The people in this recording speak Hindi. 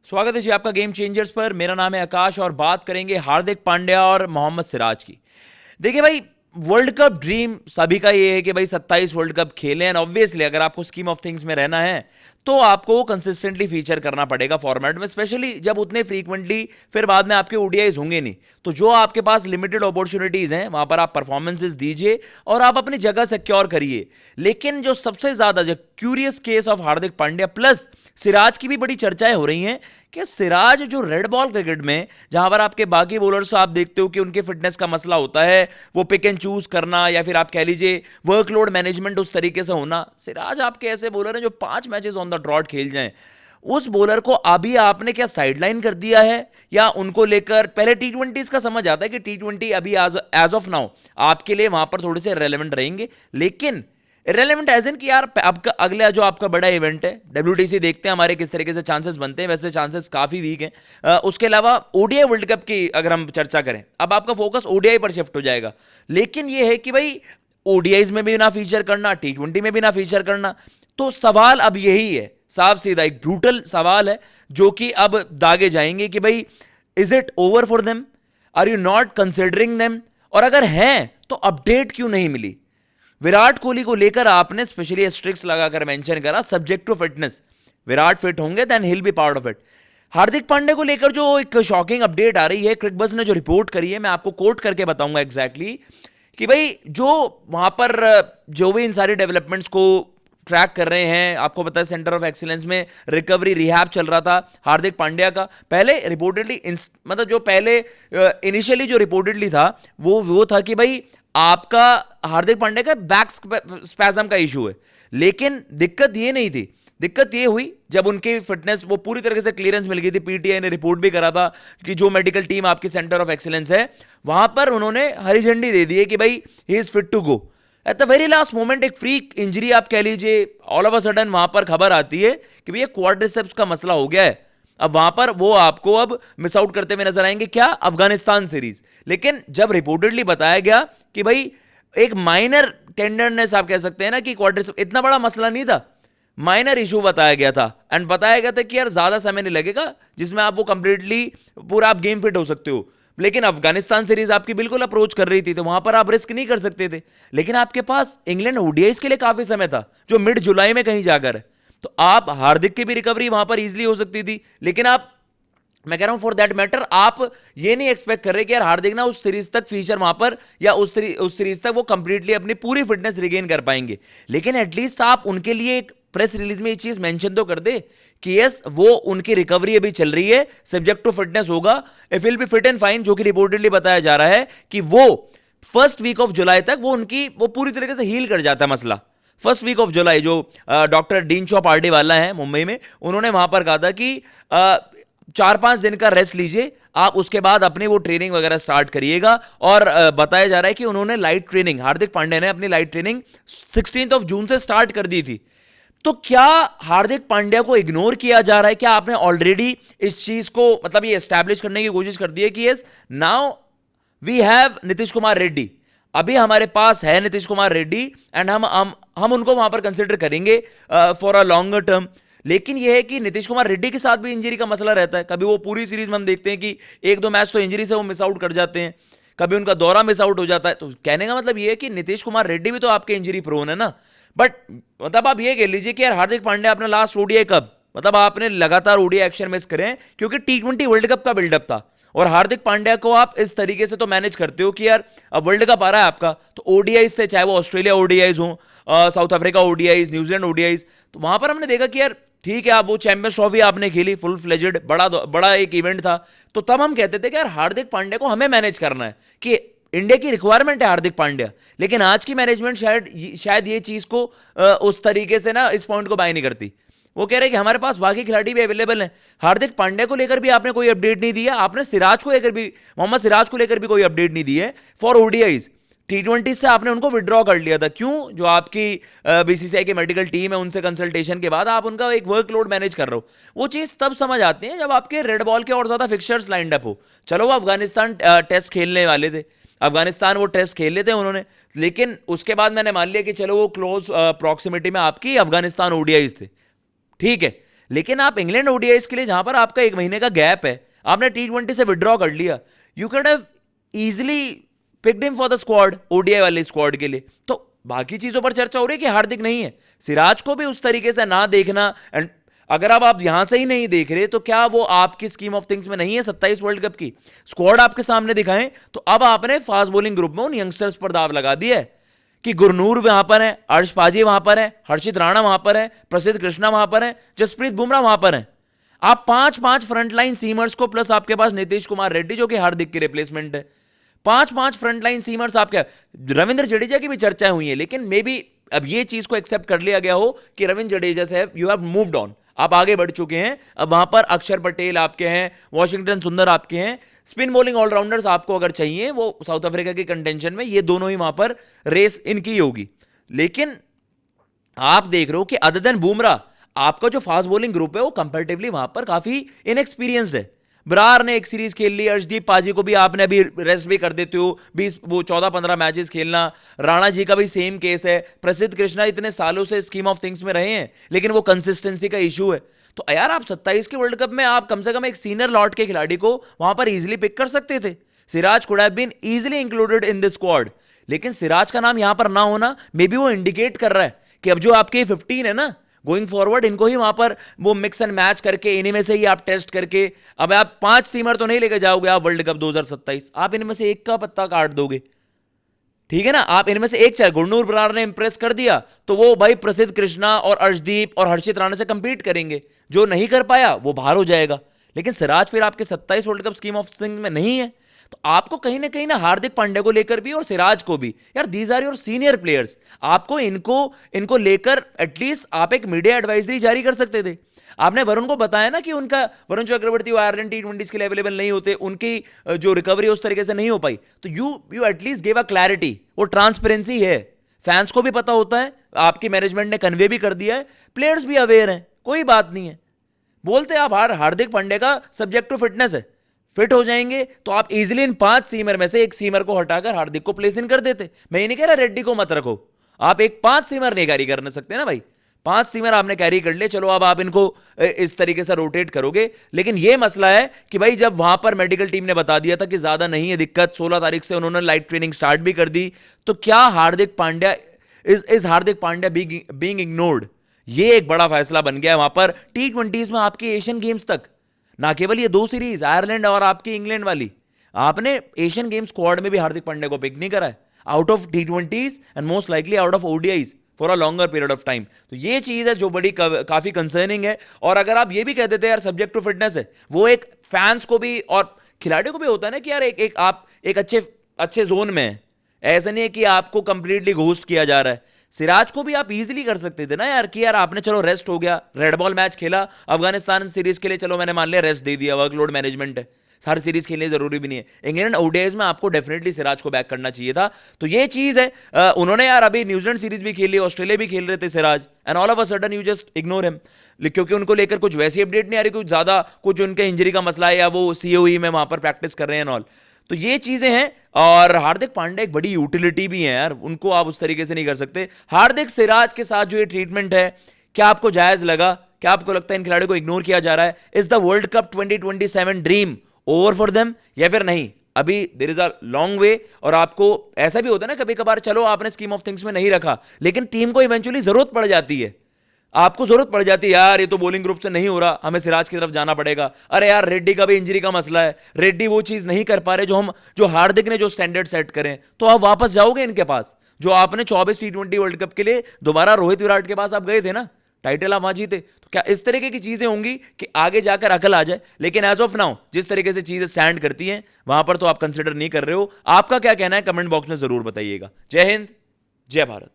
स्वागत है जी आपका गेम चेंजर्स पर। मेरा नाम है आकाश और बात करेंगे हार्दिक पांड्या और मोहम्मद सिराज की। देखिए भाई, वर्ल्ड कप ड्रीम सभी का ये है कि भाई 27 वर्ल्ड कप खेलें, एंड ऑब्वियसली अगर आपको स्कीम ऑफ थिंग्स में रहना है तो आपको कंसिस्टेंटली फीचर करना पड़ेगा फॉर्मेट में, स्पेशली जब उतने फ्रीक्वेंटली फिर बाद में आपके ओडीआईज होंगे नहीं। तो जो आपके पास लिमिटेड अपॉर्चुनिटीज हैं वहां पर आप परफॉर्मेंसेस दीजिए और आप अपनी जगह सिक्योर करिए। लेकिन जो सबसे ज्यादा जो curious case of Hardik Pandya plus Siraj की भी बड़ी चर्चाएं हो रही हैं कि सिराज जो रेड बॉल क्रिकेट में, जहां पर आपके बाकी बॉलर्स आप देखते हो कि उनके फिटनेस का मसला होता है, वो पिक एंड चूज करना या फिर आप कह लीजिए वर्कलोड मैनेजमेंट उस तरीके से होना, सिराज आपके ऐसे बॉलर हैं जो 5 मैचेस ऑन द ड्रॉट खेल जाएं। उस बॉलर को अभी आपने क्या साइडलाइन कर दिया है या उनको लेकर पहले टी20 का समझ आता है कि टी20 अभी एज ऑफ नाउ आपके लिए वहां पर थोड़े से रेलेवेंट रहेंगे, लेकिन इरेलीवेंट एज इन कि यार आपका अगला जो आपका बड़ा इवेंट है डब्ल्यूटीसी, देखते हैं हमारे किस तरीके से चांसेस बनते हैं। वैसे चांसेस काफी वीक हैं। उसके अलावा ओडीआई वर्ल्ड कप की अगर हम चर्चा करें, अब आपका फोकस ओडीआई पर शिफ्ट हो जाएगा। लेकिन ये है कि भाई ओडीआईज में भी ना फीचर करना, टी20 में भी ना फीचर करना, तो सवाल अब यही है, साफ सीधा एक ब्रूटल सवाल है जो कि अब दागे जाएंगे कि भाई is it over for them, are you not considering them, और अगर हैं तो अपडेट क्यों नहीं मिली। विराट कोहली को लेकर आपने स्पेशली स्ट्रिक्स लगाकर मेंशन करा subject to fitness, Virat fit होंगे then he'll be part of it. Hardik Pandya को लेकर जो एक शॉकिंग अपडेट आ रही है, क्रिकबज़ ने जो रिपोर्ट करी है, मैं आपको कोट करके बताऊंगा एग्जैक्टली कि भाई जो वहां पर जो भी इन सारी डेवलपमेंट्स को ट्रैक कर रहे हैं, आपको पता है सेंटर ऑफ एक्सीलेंस में रिकवरी रिहैब चल रहा था हार्दिक पांड्या का। पहले रिपोर्टेडली मतलब जो पहले इनिशियली जो रिपोर्टेडली था वो था कि भाई आपका हार्दिक पांड्या का बैक स्पैज्म का इशू है, लेकिन दिक्कत ये नहीं थी। दिक्कत ये हुई जब उनकी फिटनेस वो पूरी तरीके से क्लियरेंस मिल गई थी, पीटीआई ने रिपोर्ट भी करा था कि जो मेडिकल टीम आपकी सेंटर ऑफ एक्सीलेंस है वहां पर उन्होंने हरी झंडी दे दी है कि भाई he is fit to go. At the very last moment एक फ्रीक इंजरी आप कह लीजिए, ऑल ऑफ अ सडन वहां पर खबर आती है कि भैया क्वाड्रिसेप्स का मसला हो गया है। अब वहां पर वो आपको अब मिस आउट करते हुए नजर आएंगे, क्या, अफगानिस्तान सीरीज। लेकिन जब रिपोर्टेडली बताया गया कि भाई एक माइनर टेंडरनेस आप कह सकते हैं ना, कि क्वाड्रिसेप्स इतना बड़ा मसला नहीं था, माइनर इशू बताया गया था, एंड बताया गया था कि यार ज्यादा समय नहीं लगेगा जिसमें आप वो कंप्लीटली पूरा आप गेम फिट हो सकते हो। लेकिन अफगानिस्तान सीरीज आपकी बिल्कुल अप्रोच कर रही थी, तो वहां पर आप रिस्क नहीं कर सकते थे। लेकिन आपके पास इंग्लैंड ओडीआईस के लिए काफी समय था जो मिड जुलाई में कहीं जाकर है, तो आप हार्दिक की भी रिकवरी वहां पर इजीली हो सकती थी। लेकिन आप, मैं कह रहा हूं फॉर दैट मैटर, आप ये नहीं एक्सपेक्ट कर रहे कि यार हार्दिक ना उस सीरीज तक फीचर वहां पर, या उस सीरीज तक वो कंप्लीटली अपनी पूरी फिटनेस रिगेन कर पाएंगे। लेकिन एटलीस्ट आप उनके लिए एक प्रेस रिलीज में ये चीज मेंशन तो कर दे कि यस वो उनकी रिकवरी अभी चल रही है, सब्जेक्ट टू फिटनेस होगा, if will be fit and fine, जो कि रिपोर्टेडली बताया जा रहा है कि वो फर्स्ट वीक ऑफ जुलाई तक वो पूरी तरीके से हील कर जाता है मसला। फर्स्ट वीक ऑफ जुलाई जो डॉक्टर डीन चॉ पार्टी वाला है मुंबई में, उन्होंने वहां पर कहा था कि 4-5 दिन का रेस्ट लीजिए, आप उसके बाद अपनी वो ट्रेनिंग वगैरह स्टार्ट करिएगा। और बताया जा रहा है कि उन्होंने लाइट ट्रेनिंग, हार्दिक पांड्या ने अपनी लाइट ट्रेनिंग 16 जून से स्टार्ट कर दी थी। तो क्या हार्दिक पांड्या को इग्नोर किया जा रहा है? क्या आपने ऑलरेडी इस चीज को मतलब ये एस्टैब्लिश करने की कोशिश कर दी है कि yes now we have Nitish Kumar Reddy, अभी हमारे पास है नीतीश कुमार रेड्डी, एंड हम उनको वहां पर कंसिडर करेंगे फॉर अ लॉन्गर टर्म। लेकिन यह है कि नीतीश कुमार रेड्डी के साथ भी इंजरी का मसला रहता है। कभी वो पूरी सीरीज में हम देखते हैं कि 1-2 मैच तो इंजरी से वो मिस आउट कर जाते हैं, कभी उनका दौरा मिस आउट हो जाता है। तो कहने का मतलब ये है कि नीतीश कुमार रेड्डी भी तो आपके इंजरी प्रोन है ना। बट मतलब आप ये कह लीजिए कि यार हार्दिक पांड्या अपना लास्ट ओडीआई कब, मतलब आपने लगातार ओडीआई एक्शन मिस करें क्योंकि टी20 वर्ल्ड कप का बिल्डअप था, और हार्दिक पांड्या को आप इस तरीके से तो मैनेज करते हो कि यार अब वर्ल्ड कप आ रहा है आपका, तो ओडीआई से, चाहे वो ऑस्ट्रेलिया ओडीआईज हो, south Africa ODIs, New Zealand ODIs, तो वहां पर हमने देखा कि यार ठीक है, आप वो चैंपियंस ट्रॉफी आपने खेली, फुल फ्लेजेड बड़ा एक इवेंट था, तो तब हम कहते थे कि यार हार्दिक पांड्या को हमें मैनेज करना है, कि इंडिया की रिक्वायरमेंट है हार्दिक पांड्या। लेकिन आज की मैनेजमेंट शायद ये चीज को उस तरीके से ना, इस पॉइंट को बाय नहीं करती। वो कह रहे हैं कि हमारे पास बाकी खिलाड़ी भी अवेलेबल हैं। हार्दिक पांड्या को लेकर भी आपने कोई अपडेट नहीं दिया, आपने सिराज को लेकर भी, मोहम्मद सिराज को लेकर भी कोई अपडेट नहीं दी है फॉर ओडीआईज। टी20 से आपने उनको विड्रॉ कर लिया था, क्यों? जो आपकी बीसीसीआई की मेडिकल टीम है उनसे कंसल्टेशन के बाद आप उनका एक वर्कलोड मैनेज कर रहे हो। वो चीज तब समझ आती है जब आपके रेड बॉल के और ज्यादा फिक्सचर्स लाइंड अप हो। चलो वो अफगानिस्तान टेस्ट खेलने वाले थे, अफगानिस्तान वो टेस्ट खेल लेते हैं उन्होंने, लेकिन उसके बाद मैंने मान लिया कि चलो वो क्लोज प्रॉक्सिमिटी में आपकी अफगानिस्तान ओडीआईज थे, ठीक है। लेकिन आप इंग्लैंड ओडीआईस के लिए जहां पर आपका 1 महीने का गैप है, आपने टी20 से विड्रॉ कर लिया, you can have easily picked him for the squad, ODI वाले स्क्वाड के लिए। तो बाकी चीजों पर चर्चा हो रही है कि हार्दिक नहीं है, सिराज को भी उस तरीके से ना देखना। एंड अगर आप यहां से ही नहीं देख रहे तो क्या वो आपकी स्कीम ऑफ थिंग्स में नहीं है? 27 वर्ल्ड कप की स्क्वाड आपके सामने दिखाएं, तो अब आपने फास्ट बॉलिंग ग्रुप में उन यंगस्टर्स पर दाव लगा दिया है कि गुरनूर वहां पर है, अर्श पाजी वहां पर है, हर्षित राणा वहां पर है, प्रसिद्ध कृष्णा वहां पर है, जसप्रीत बुमराह वहां पर है। आप 5-5 फ्रंटलाइन सीमर्स को, प्लस आपके पास नीतीश कुमार रेड्डी जो कि हार्दिक की रिप्लेसमेंट है, 5-5 फ्रंटलाइन सीमर्स आपके। रविंद्र जडेजा की भी चर्चाएं हुई है, लेकिन मे बी अब ये चीज को एक्सेप्ट कर लिया गया हो कि रविंद्र जडेजा से यू हैव मूव्ड ऑन, आप आगे बढ़ चुके हैं। अब वहां पर अक्षर पटेल आपके हैं, वॉशिंगटन सुंदर आपके हैं, स्पिन बॉलिंग ऑलराउंडर्स आपको अगर चाहिए वो साउथ अफ्रीका के कंटेंशन में, ये दोनों ही वहां पर रेस इनकी होगी। लेकिन आप देख रहे हो कि अदर देन बुमराह आपका जो फास्ट बॉलिंग ग्रुप है वो कंपैरेटिवली वहां पर काफी इनएक्सपीरियंस्ड है। बरार ने एक सीरीज खेल ली, अर्शदीप पाजी को भी आपने अभी रेस्ट भी कर देते हो, 14-15 मैचेस खेलना। राणा जी का भी सेम केस है, प्रसिद्ध कृष्णा इतने सालों से स्कीम ऑफ थिंग्स में रहे हैं, लेकिन वो कंसिस्टेंसी का इशू है। तो यार आप 27 के वर्ल्ड कप में आप कम से कम एक सीनियर लॉट के खिलाड़ी को वहां पर इजिली पिक कर सकते थे। Siraj could have been easily included in this squad, लेकिन सिराज का नाम यहां पर ना होना मे बी वो इंडिकेट कर रहा है कि अब जो आपके 15 है ना, गोइंग फॉरवर्ड इनको ही वहां पर वो मिक्स एंड मैच करके इन्हीं में से ही आप टेस्ट करके, अब आप 5 सीमर तो नहीं लेके जाओगे आप वर्ल्ड कप 2027, आप इनमें से एक का पत्ता काट दोगे, ठीक है ना। आप इनमें से एक, चाहे गुरनूर बरार ने इंप्रेस कर दिया तो वो भाई प्रसिद्ध कृष्णा और अर्शदीप और हर्षित राणा से कंपीट करेंगे, जो नहीं कर पाया वो बाहर हो जाएगा। लेकिन सिराज फिर आपके 27 world cup scheme of things में नहीं है। तो आपको कहीं ना हार्दिक पांड्या को लेकर भी और सिराज को भी, यार these are your senior players, आपको इनको लेकर एटलीस्ट आप एक मीडिया एडवाइजरी जारी कर सकते थे। आपने वरुण को बताया ना कि उनका, वरुण चक्रवर्ती वो आयरलैंड टी20 के लिए अवेलेबल नहीं होते, उनकी जो रिकवरी उस तरीके से नहीं हो पाई, तो you at least give a clarity, वो ट्रांसपेरेंसी है, फैंस को भी पता होता है, आपकी मैनेजमेंट ने कन्वे भी कर दिया है, प्लेयर्स भी अवेयर हैं, कोई बात नहीं है। बोलते आप हार्दिक पांड्या का सब्जेक्ट टू फिटनेस है, फिट हो जाएंगे तो आप इजीली इन 5 सीमर में से एक सीमर को हटाकर हार्दिक को प्लेस इन कर देते। मैं ये नहीं कह रहा रेड्डी को मत रखो, आप एक 5 सीमर नहीं कैरी कर सकते ना भाई, 5 सीमर आपने कैरी कर ले, चलो अब आप इनको इस तरीके से रोटेट करोगे। लेकिन ये मसला है कि भाई जब वहां पर मेडिकल टीम ने बता दिया था कि ज्यादा नहीं है दिक्कत, 16 तारीख से उन्होंने लाइट ट्रेनिंग स्टार्ट भी कर दी, तो क्या Hardik Pandya is Hardik Pandya being ignored, ये एक बड़ा फैसला बन गया वहां पर। टी20 में आपके एशियन गेम्स तक, ना केवल ये 2 सीरीज आयरलैंड और आपकी इंग्लैंड वाली, आपने एशियन गेम्स स्क्वाड में भी हार्दिक पांड्या को पिक नहीं करा है, out of T20 and most likely out of ODIs for a longer period of time. तो ये चीज है जो बड़ी काफी कंसर्निंग है। और अगर आप ये भी कह देते हैं यार सब्जेक्ट टू फिटनेस है, वो एक फैंस को भी और खिलाड़ियों को भी होता है ना कि यार आप एक अच्छे जोन में है, ऐसा नहीं है कि आपको कंप्लीटली घोस्ट किया जा रहा है। सिराज को भी आप इजीली कर सकते थे ना यार कि यार आपने चलो रेस्ट हो गया, रेड बॉल मैच खेला, अफगानिस्तान सीरीज के लिए चलो मैंने मान लिया रेस्ट दे दिया, वर्कलोड मैनेजमेंट है, हर सीरीज खेलने जरूरी भी नहीं है। इंग्लैंड ओडीआईज में आपको डेफिनेटली सिराज को बैक करना चाहिए था। तो ये चीज है, उन्होंने यार अभी न्यूजीलैंड सीरीज भी खेली, ऑस्ट्रेलिया भी खेल रहे थे Siraj, and all of a sudden you just ignore him, क्योंकि उनको लेकर कुछ वैसी अपडेट नहीं आ रही, कुछ ज्यादा कुछ उनके इंजरी का मसला है या वो सीओई में वहां पर प्रैक्टिस कर रहे हैं ऑल। तो ये चीजें हैं। और हार्दिक पांड्या एक बड़ी यूटिलिटी भी है यार, उनको आप उस तरीके से नहीं कर सकते। हार्दिक सिराज के साथ जो ये ट्रीटमेंट है, क्या आपको जायज लगा? क्या आपको लगता है इन खिलाड़ियों को इग्नोर किया जा रहा है? Is the world cup 2027 dream over for them या फिर नहीं? अभी there is a long way. और आपको ऐसा भी होता है ना कभी कभार, चलो आपने स्कीम ऑफ थिंग्स में नहीं रखा, लेकिन टीम को इवेंचुअली जरूरत पड़ जाती है, आपको जरूरत पड़ जाती है, यार ये तो बॉलिंग ग्रुप से नहीं हो रहा, हमें सिराज की तरफ जाना पड़ेगा। अरे यार रेड्डी का भी इंजरी का मसला है, रेड्डी वो चीज नहीं कर पा रहे जो हार्दिक ने जो स्टैंडर्ड सेट करें, तो आप वापस जाओगे इनके पास, जो आपने 24 टी20 वर्ल्ड कप के लिए दोबारा रोहित विराट के पास आप गए थे ना, टाइटल आप वहां जीते। तो क्या इस तरीके की चीजें होंगी कि आगे जाकर अकल आ जाए? लेकिन एज ऑफ नाउ जिस तरीके से चीजें स्टैंड करती हैं वहां पर तो आप कंसिडर नहीं कर रहे हो। आपका क्या कहना है कमेंट बॉक्स में जरूर बताइएगा। जय हिंद, जय भारत।